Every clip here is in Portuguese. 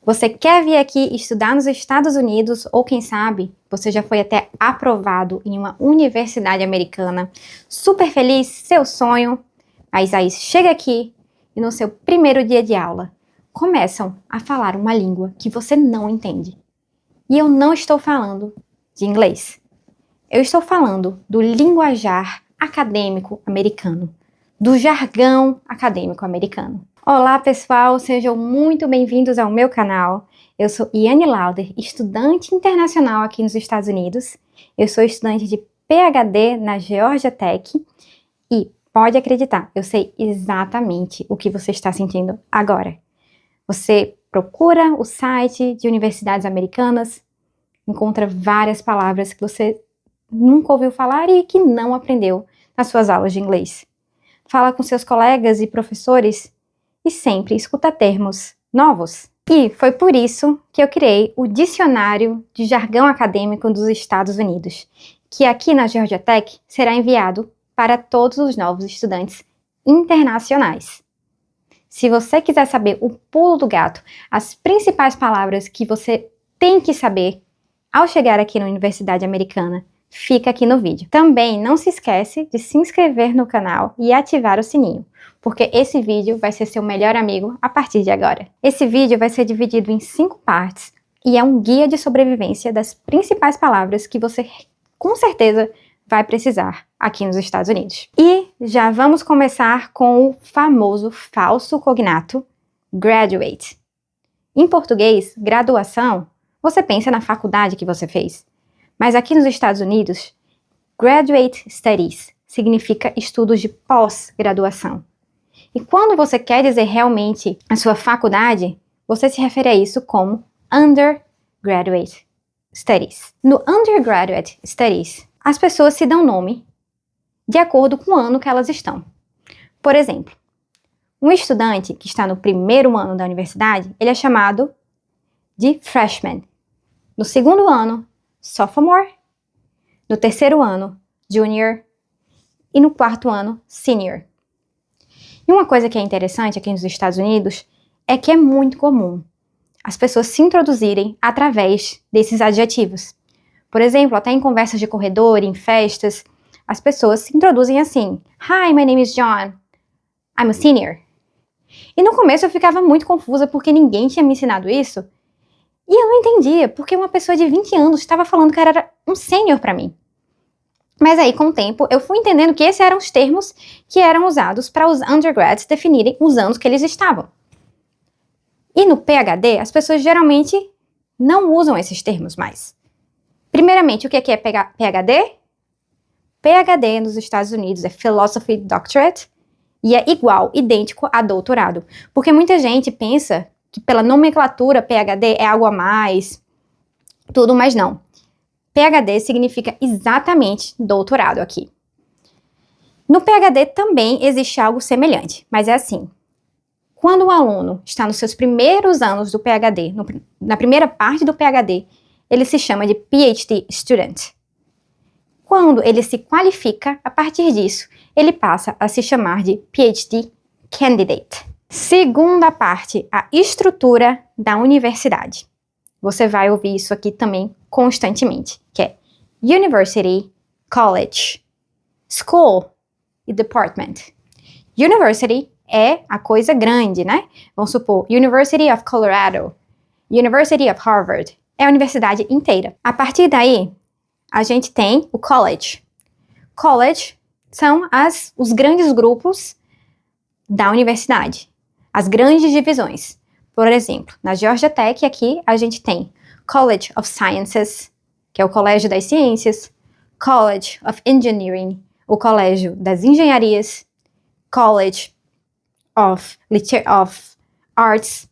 Você quer vir aqui estudar nos Estados Unidos ou quem sabe você já foi até aprovado em uma universidade americana? Super feliz, seu sonho. Mas aí chega aqui e no seu primeiro dia de aula começam a falar uma língua que você não entende. E eu não estou falando de inglês. Eu estou falando do linguajar acadêmico americano, do jargão acadêmico americano. Olá pessoal, sejam muito bem-vindos ao meu canal. Eu sou Iane Lauder, estudante internacional aqui nos Estados Unidos. Eu sou estudante de PhD na Georgia Tech e pode acreditar, eu sei exatamente o que você está sentindo agora. Você procura o site de universidades americanas, encontra várias palavras que você nunca ouviu falar e que não aprendeu nas suas aulas de inglês. Fala com seus colegas e professores e sempre escuta termos novos. E foi por isso que eu criei o Dicionário de Jargão Acadêmico dos Estados Unidos, que aqui na Georgia Tech será enviado para todos os novos estudantes internacionais. Se você quiser saber o pulo do gato, as principais palavras que você tem que saber ao chegar aqui na Universidade Americana, fica aqui no vídeo. Também não se esquece de se inscrever no canal e ativar o sininho, porque esse vídeo vai ser seu melhor amigo a partir de agora. Esse vídeo vai ser dividido em 5 partes e é um guia de sobrevivência das principais palavras que você com certeza vai precisar aqui nos Estados Unidos. E já vamos começar com o famoso falso cognato graduate. Em português, graduação, você pensa na faculdade que você fez. Mas aqui nos Estados Unidos, graduate studies significa estudos de pós-graduação. E quando você quer dizer realmente a sua faculdade, você se refere a isso como undergraduate studies. No undergraduate studies, as pessoas se dão nome de acordo com o ano que elas estão. Por exemplo, um estudante que está no primeiro ano da universidade, ele é chamado de freshman. No segundo ano, sophomore. No terceiro ano, junior. E no quarto ano, senior. E uma coisa que é interessante aqui nos Estados Unidos é que é muito comum as pessoas se introduzirem através desses adjetivos. Por exemplo, até em conversas de corredor, em festas, as pessoas se introduzem assim: Hi, my name is John. I'm a senior. E no começo eu ficava muito confusa porque ninguém tinha me ensinado isso. E eu não entendia porque uma pessoa de 20 anos estava falando que era um sênior para mim. Mas aí, com o tempo, eu fui entendendo que esses eram os termos que eram usados para os undergrads definirem os anos que eles estavam. E no PhD, as pessoas geralmente não usam esses termos mais. Primeiramente, o que é PhD? PhD nos Estados Unidos é Philosophy Doctorate e é igual, idêntico a doutorado. Porque muita gente pensa que pela nomenclatura PhD é algo a mais, tudo, mas não. PhD significa exatamente doutorado aqui. No PhD também existe algo semelhante, mas é assim. Quando o aluno está nos seus primeiros anos do PhD, na primeira parte do PhD, ele se chama de PhD Student. Quando ele se qualifica, a partir disso, ele passa a se chamar de PhD Candidate. Segunda parte, a estrutura da universidade. Você vai ouvir isso aqui também constantemente, que é University, College, School e Department. University é a coisa grande, né? Vamos supor, University of Colorado, University of Harvard. É a universidade inteira. A partir daí, a gente tem o college. College são os grandes grupos da universidade. As grandes divisões. Por exemplo, na Georgia Tech aqui a gente tem College of Sciences, que é o colégio das ciências, College of Engineering, o colégio das engenharias, College of Arts,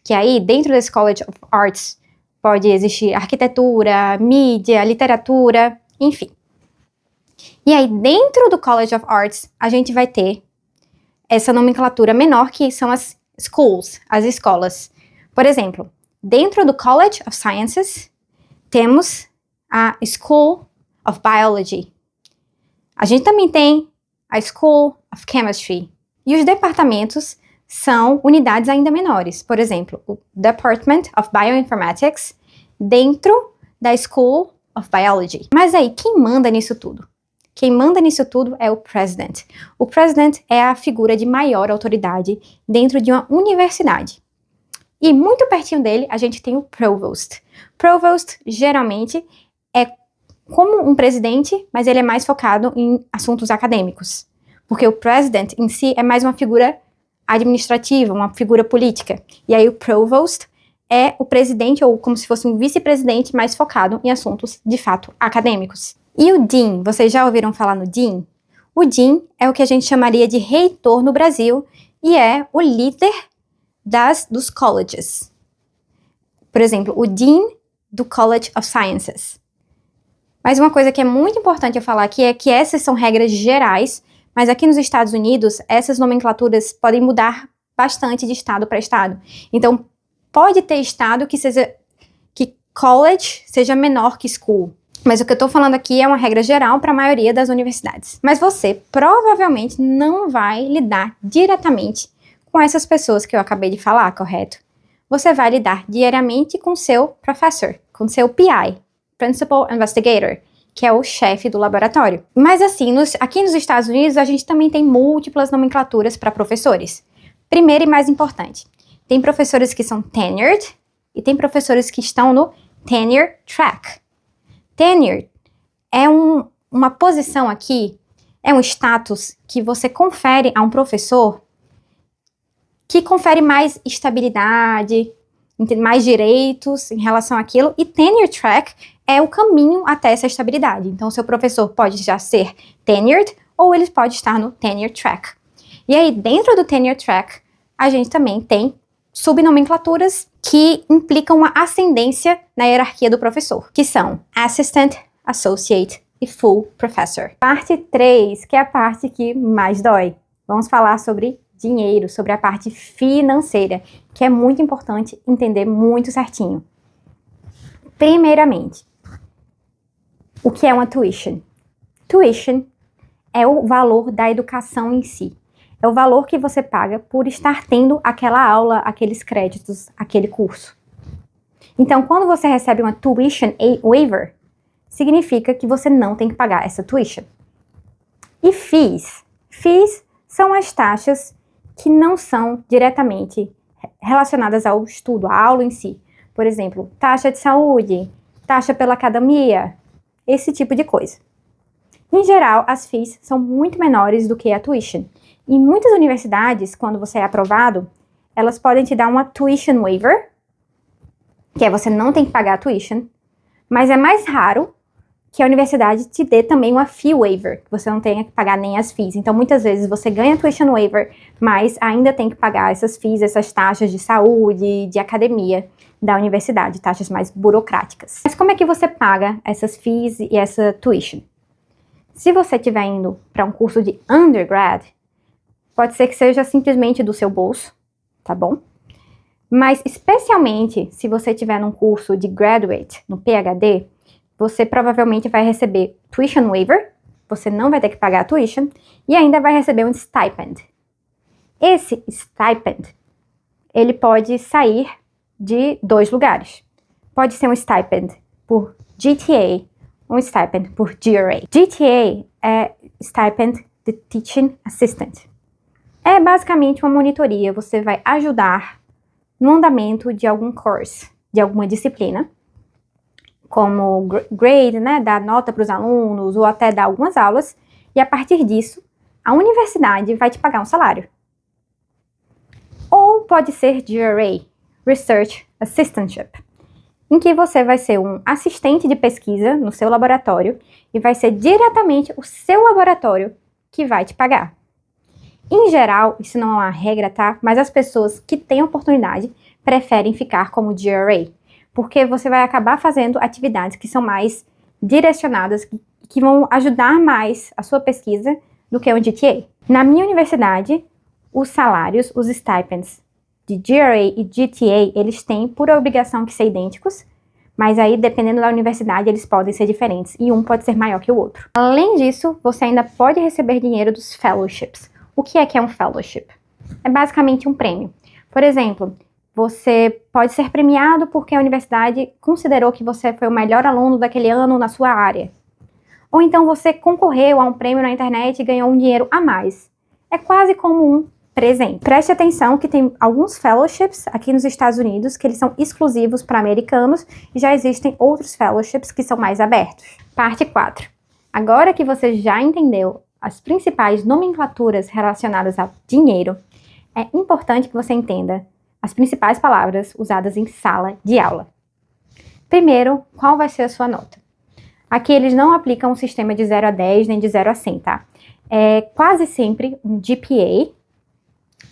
que aí dentro desse College of Arts pode existir arquitetura, mídia, literatura, enfim. E aí dentro do College of Arts a gente vai ter essa nomenclatura menor que são as schools, as escolas. Por exemplo, dentro do College of Sciences, temos a School of Biology. A gente também tem a School of Chemistry. E os departamentos são unidades ainda menores. Por exemplo, o Department of Bioinformatics dentro da School of Biology. Mas aí, quem manda nisso tudo? Quem manda nisso tudo é o President. O President é a figura de maior autoridade dentro de uma universidade. E muito pertinho dele, a gente tem o Provost. Provost, geralmente, é como um presidente, mas ele é mais focado em assuntos acadêmicos. Porque o President, em si, é mais uma figura administrativa, uma figura política. E aí o Provost é o presidente, ou como se fosse um vice-presidente, mais focado em assuntos, de fato, acadêmicos. E o Dean, vocês já ouviram falar no Dean? O Dean é o que a gente chamaria de reitor no Brasil e é o líder dos colleges. Por exemplo, o Dean do College of Sciences. Mas uma coisa que é muito importante eu falar aqui é que essas são regras gerais, mas aqui nos Estados Unidos, essas nomenclaturas podem mudar bastante de estado para estado. Então, pode ter estado que college seja menor que school. Mas o que eu tô falando aqui é uma regra geral para a maioria das universidades. Mas você provavelmente não vai lidar diretamente com essas pessoas que eu acabei de falar, correto? Você vai lidar diariamente com seu professor, com seu PI, Principal Investigator, que é o chefe do laboratório. Mas assim, aqui nos Estados Unidos, a gente também tem múltiplas nomenclaturas para professores. Primeiro e mais importante, tem professores que são tenured e tem professores que estão no tenure track. Tenure é uma posição aqui, é um status que você confere a um professor que confere mais estabilidade, mais direitos em relação àquilo, e tenure track é o caminho até essa estabilidade. Então, o seu professor pode já ser tenured ou ele pode estar no tenure track. E aí, dentro do tenure track, a gente também tem subnomenclaturas que implicam uma ascendência na hierarquia do professor, que são Assistant, Associate e Full Professor. Parte 3, que é a parte que mais dói. Vamos falar sobre dinheiro, sobre a parte financeira, que é muito importante entender muito certinho. Primeiramente, o que é uma tuition? Tuition é o valor da educação em si. É o valor que você paga por estar tendo aquela aula, aqueles créditos, aquele curso. Então, quando você recebe uma tuition waiver, significa que você não tem que pagar essa tuition. E fees? Fees são as taxas que não são diretamente relacionadas ao estudo, à aula em si. Por exemplo, taxa de saúde, taxa pela academia, esse tipo de coisa. Em geral, as fees são muito menores do que a tuition. Em muitas universidades, quando você é aprovado, elas podem te dar uma tuition waiver, que é você não tem que pagar a tuition, mas é mais raro que a universidade te dê também uma fee waiver, que você não tenha que pagar nem as fees. Então, muitas vezes, você ganha a tuition waiver, mas ainda tem que pagar essas fees, essas taxas de saúde, de academia da universidade, taxas mais burocráticas. Mas como é que você paga essas fees e essa tuition? Se você estiver indo para um curso de undergrad, pode ser que seja simplesmente do seu bolso, tá bom? Mas, especialmente, se você estiver num curso de graduate, no PhD, você provavelmente vai receber tuition waiver, você não vai ter que pagar a tuition, e ainda vai receber um stipend. Esse stipend, ele pode sair de 2 lugares. Pode ser um stipend por GTA, um stipend por GRA. GTA é Stipend de Teaching Assistant. É basicamente uma monitoria, você vai ajudar no andamento de algum curso, de alguma disciplina, como grade, né, dar nota para os alunos ou até dar algumas aulas, e a partir disso, a universidade vai te pagar um salário. Ou pode ser GRA, Research Assistantship, em que você vai ser um assistente de pesquisa no seu laboratório e vai ser diretamente o seu laboratório que vai te pagar. Em geral, isso não é uma regra, tá? Mas as pessoas que têm oportunidade preferem ficar como GRA, porque você vai acabar fazendo atividades que são mais direcionadas, que vão ajudar mais a sua pesquisa do que um GTA. Na minha universidade, os salários, os stipends de GRA e GTA, eles têm por obrigação que ser idênticos, mas aí, dependendo da universidade, eles podem ser diferentes, e um pode ser maior que o outro. Além disso, você ainda pode receber dinheiro dos fellowships. O que é um fellowship? É basicamente um prêmio. Por exemplo, você pode ser premiado porque a universidade considerou que você foi o melhor aluno daquele ano na sua área. Ou então você concorreu a um prêmio na internet e ganhou um dinheiro a mais. É quase como um presente. Preste atenção que tem alguns fellowships aqui nos Estados Unidos que eles são exclusivos para americanos e já existem outros fellowships que são mais abertos. Parte 4. Agora que você já entendeu as principais nomenclaturas relacionadas ao dinheiro, é importante que você entenda as principais palavras usadas em sala de aula. Primeiro, qual vai ser a sua nota? Aqui eles não aplicam um sistema de 0 a 10 nem de 0 a 100, tá? É quase sempre um GPA.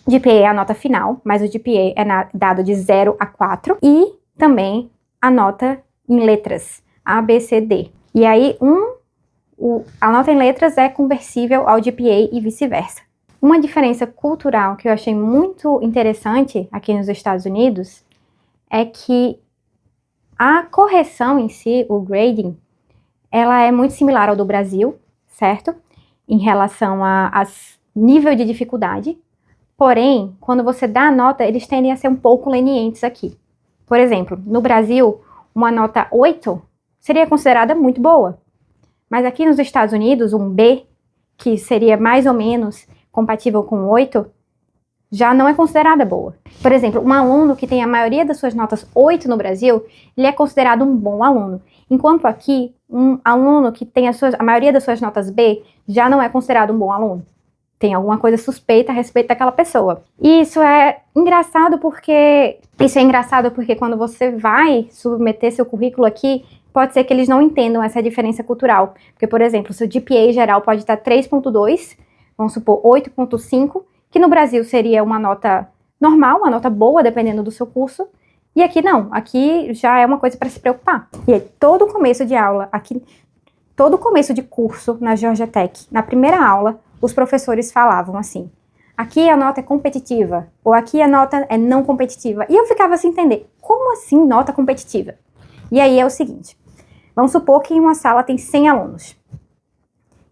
GPA é a nota final, mas o GPA é dado de 0 a 4. E também a nota em letras, A, B, C, D. E aí, a nota em letras é conversível ao GPA e vice-versa. Uma diferença cultural que eu achei muito interessante aqui nos Estados Unidos é que a correção em si, o grading, ela é muito similar ao do Brasil, certo? Em relação a nível de dificuldade. Porém, quando você dá a nota, eles tendem a ser um pouco lenientes aqui. Por exemplo, no Brasil, uma nota 8 seria considerada muito boa. Mas aqui nos Estados Unidos, um B, que seria mais ou menos compatível com 8, já não é considerada boa. Por exemplo, um aluno que tem a maioria das suas notas 8 no Brasil, ele é considerado um bom aluno. Enquanto aqui, um aluno que tem a maioria das suas notas B, já não é considerado um bom aluno. Tem alguma coisa suspeita a respeito daquela pessoa. E isso é engraçado porque quando você vai submeter seu currículo aqui, pode ser que eles não entendam essa diferença cultural. Porque, por exemplo, seu GPA geral pode estar 3.2, vamos supor 8.5, que no Brasil seria uma nota normal, uma nota boa, dependendo do seu curso. E aqui não, aqui já é uma coisa para se preocupar. E aí, todo começo de aula, todo começo de curso na Georgia Tech, na primeira aula, os professores falavam assim: aqui a nota é competitiva, ou aqui a nota é não competitiva. E eu ficava sem entender, como assim nota competitiva? E aí é o seguinte, vamos supor que em uma sala tem 100 alunos.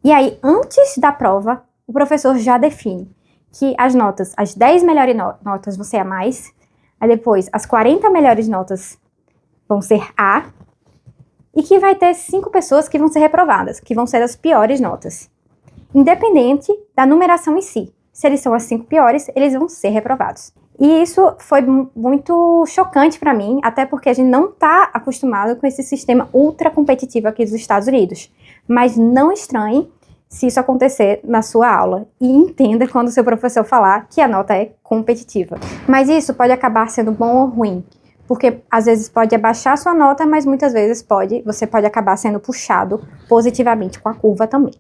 E aí, antes da prova, o professor já define que as 10 melhores notas vão ser a mais, aí depois as 40 melhores notas vão ser A, e que vai ter 5 pessoas que vão ser reprovadas, que vão ser as piores notas. Independente da numeração em si. Se eles são as 5 piores, eles vão ser reprovados. E isso foi muito chocante para mim, até porque a gente não está acostumado com esse sistema ultra competitivo aqui dos Estados Unidos. Mas não estranhe se isso acontecer na sua aula. E entenda quando o seu professor falar que a nota é competitiva. Mas isso pode acabar sendo bom ou ruim. Porque às vezes pode abaixar sua nota, mas muitas vezes você pode acabar sendo puxado positivamente com a curva também.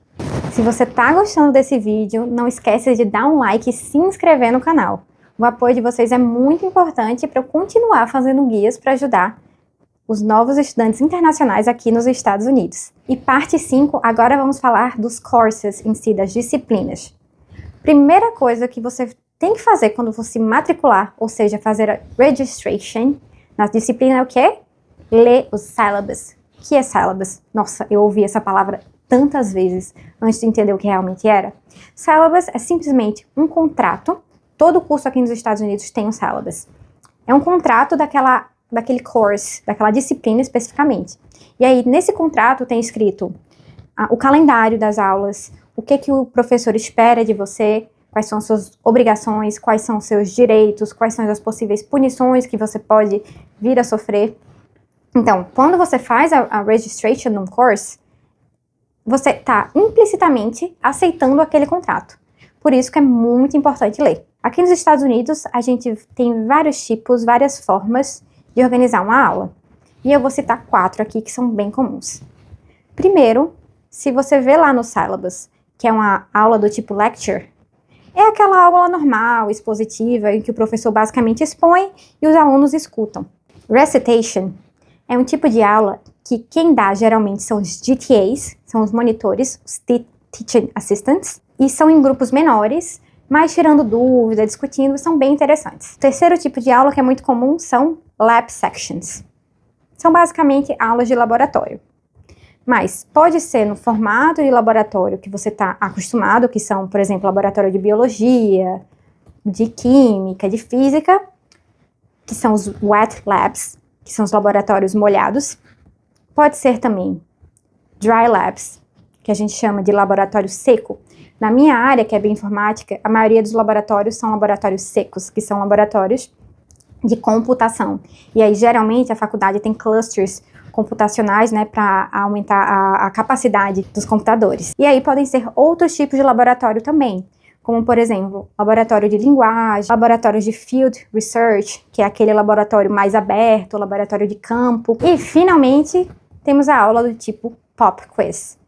Se você tá gostando desse vídeo, não esquece de dar um like e se inscrever no canal. O apoio de vocês é muito importante para eu continuar fazendo guias para ajudar os novos estudantes internacionais aqui nos Estados Unidos. E parte 5, agora vamos falar dos courses em si, das disciplinas. Primeira coisa que você tem que fazer quando você se matricular, ou seja, fazer a registration na disciplina é o quê? Ler os syllabus. O que é syllabus? Nossa, eu ouvi essa palavra tantas vezes antes de entender o que realmente era. Syllabus é simplesmente um contrato. Todo curso aqui nos Estados Unidos tem um syllabus. É um contrato daquele course, daquela disciplina especificamente. E aí, nesse contrato tem escrito o calendário das aulas, o que o professor espera de você, quais são suas obrigações, quais são seus direitos, quais são as possíveis punições que você pode vir a sofrer. Então, quando você faz a registration num course, você está implicitamente aceitando aquele contrato. Por isso que é muito importante ler. Aqui nos Estados Unidos, a gente tem vários tipos, várias formas de organizar uma aula. E eu vou citar 4 aqui que são bem comuns. Primeiro, se você vê lá no syllabus, que é uma aula do tipo lecture, é aquela aula normal, expositiva, em que o professor basicamente expõe e os alunos escutam. Recitation é um tipo de aula que quem dá geralmente são os GTAs, são os monitores, os Teaching Assistants, e são em grupos menores, mas tirando dúvida, discutindo, são bem interessantes. O terceiro tipo de aula que é muito comum são lab sections. São basicamente aulas de laboratório. Mas pode ser no formato de laboratório que você está acostumado, que são, por exemplo, laboratório de biologia, de química, de física, que são os wet labs, que são os laboratórios molhados. Pode ser também dry labs, que a gente chama de laboratório seco. Na minha área, que é bioinformática, a maioria dos laboratórios são laboratórios secos, que são laboratórios de computação. E aí, geralmente, a faculdade tem clusters computacionais, né, para aumentar a capacidade dos computadores. E aí podem ser outros tipos de laboratório também, como, por exemplo, laboratório de linguagem, laboratórios de field research, que é aquele laboratório mais aberto, laboratório de campo. E, finalmente, temos a aula do tipo Pop Quiz.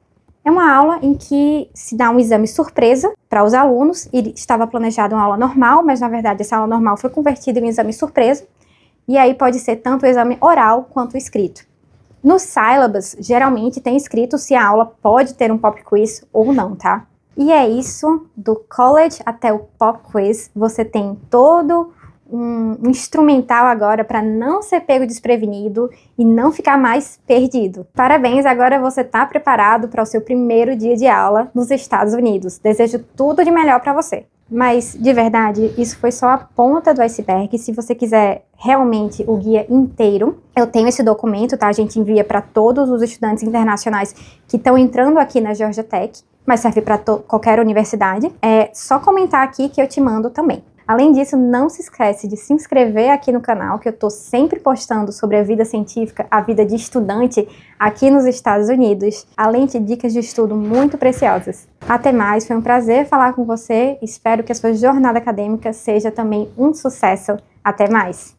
É uma aula em que se dá um exame surpresa para os alunos, e estava planejada uma aula normal, mas na verdade essa aula normal foi convertida em um exame surpresa, e aí pode ser tanto o exame oral quanto o escrito. No syllabus, geralmente tem escrito se a aula pode ter um pop quiz ou não, tá? E é isso, do college até o pop quiz, você tem todo um instrumental agora para não ser pego desprevenido e não ficar mais perdido. Parabéns, agora você está preparado para o seu primeiro dia de aula nos Estados Unidos. Desejo tudo de melhor para você. Mas, de verdade, isso foi só a ponta do iceberg. Se você quiser realmente o guia inteiro, eu tenho esse documento, tá? A gente envia para todos os estudantes internacionais que estão entrando aqui na Georgia Tech, mas serve para qualquer universidade. É só comentar aqui que eu te mando também. Além disso, não se esquece de se inscrever aqui no canal, que eu estou sempre postando sobre a vida científica, a vida de estudante aqui nos Estados Unidos, além de dicas de estudo muito preciosas. Até mais, foi um prazer falar com você, espero que a sua jornada acadêmica seja também um sucesso. Até mais!